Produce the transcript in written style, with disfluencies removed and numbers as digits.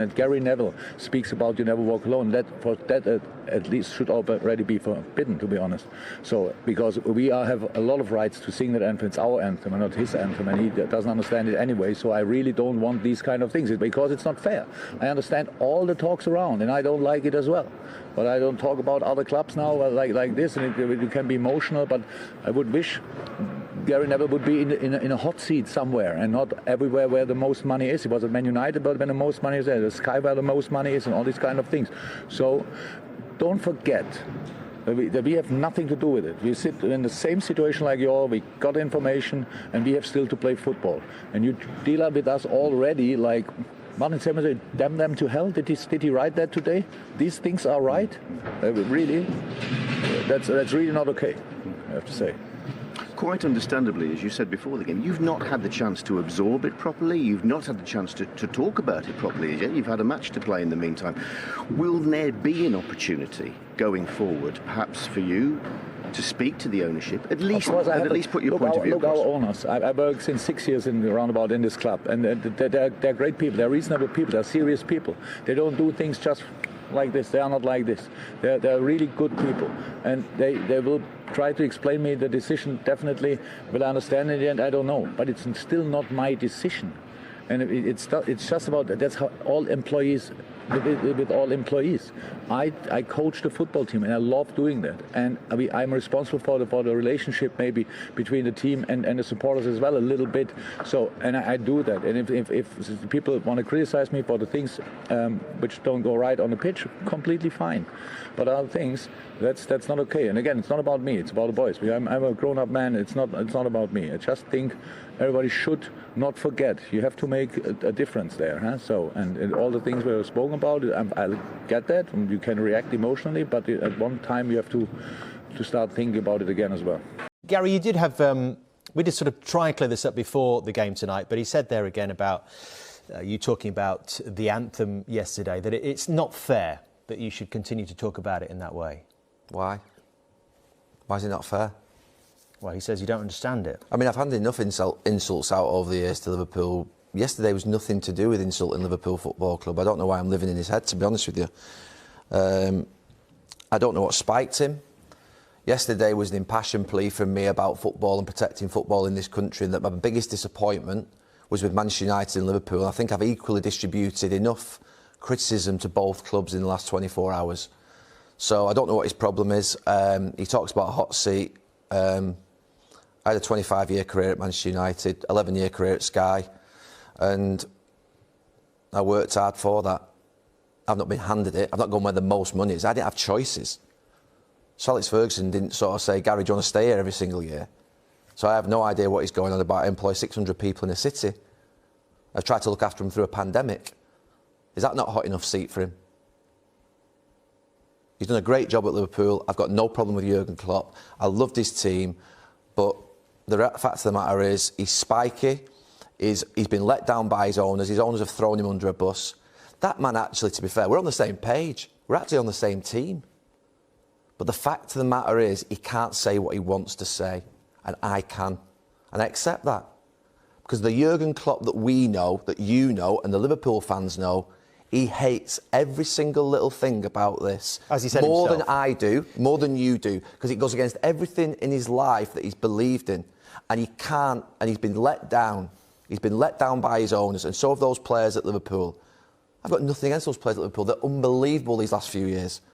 And Gary Neville speaks about "You Never Walk Alone." That at least should already be forbidden, to be honest. So because we have a lot of rights to sing that anthem. It's our anthem and not his anthem, and he doesn't understand it anyway. So I really don't want these kind of things because it's not fair. I understand all the talks around, and I don't like it as well. But I don't talk about other clubs now like this, and it can be emotional. But I would wish Gary Neville would be in a hot seat somewhere and not everywhere where the most money is. He was at Man United, but when the most money is there, the Sky where the most money is, and all these kind of things. So don't forget that we have nothing to do with it. We sit in the same situation like you all. We got information, and we have still to play football. And you deal with us already like Martin Semmers said, damn them to hell. Did he write that today? These things are right? Really? That's really not okay, I have to say. Quite understandably, as you said before the game, you've not had the chance to absorb it properly. You've not had the chance to talk about it properly as yet. You've had a match to play in the meantime. Will there be an opportunity going forward, perhaps for you, to speak to the ownership, at least put your point of view across? Look, our owners. I worked since 6 years in the roundabout in this club, and they're great people. They're reasonable people. They're serious people. They don't do things just like this. They are not like this. They're really good people, and they will try to explain me the decision. Definitely will I understand in the end. I don't know, but it's still not my decision, and it's just about that's how all employees. With all employees, I coach the football team, and I love doing that. And I'm responsible for the relationship maybe between the team and the supporters as well a little bit. So and I do that. And if people want to criticize me for the things which don't go right on the pitch, completely fine. But other things, that's not okay. And again, it's not about me. It's about the boys. I'm a grown-up man. It's not about me. I just think everybody should not forget. You have to make a difference there. Huh? So and all the things we have spoken about, I get that. And you can react emotionally, but at one time you have to start thinking about it again as well. Gary, you did have. We did sort of try and clear this up before the game tonight, but he said there again about you talking about the anthem yesterday, that it's not fair that you should continue to talk about it in that way. Why? Why is it not fair? Well, he says you don't understand it. I mean, I've had enough insults out over the years to Liverpool. Yesterday was nothing to do with insulting Liverpool Football Club. I don't know why I'm living in his head, to be honest with you. I don't know what spiked him. Yesterday was an impassioned plea from me about football and protecting football in this country, and that my biggest disappointment was with Manchester United and Liverpool. I think I've equally distributed enough criticism to both clubs in the last 24 hours. So I don't know what his problem is. He talks about a hot seat. I had a 25-year career at Manchester United, 11-year career at Sky, and I worked hard for that. I've not been handed it. I've not gone where the most money is. I didn't have choices. Sir Alex Ferguson didn't sort of say, Gary, do you want to stay here every single year? So I have no idea what he's going on about. I employ 600 people in a city. I've tried to look after him through a pandemic. Is that not a hot enough seat for him? He's done a great job at Liverpool. I've got no problem with Jurgen Klopp. I loved his team, but the fact of the matter is he's spiky. He's been let down by his owners. His owners have thrown him under a bus. That man, actually, to be fair, we're on the same page. We're actually on the same team. But the fact of the matter is he can't say what he wants to say, and I can. And I accept that. Because the Jurgen Klopp that we know, that you know, and the Liverpool fans know, he hates every single little thing about this. As he said more himself. than I do, more than you do, because it goes against everything in his life that he's believed in. And he can't, and he's been let down. He's been let down by his owners, and so have those players at Liverpool. I've got nothing against those players at Liverpool. They're unbelievable these last few years.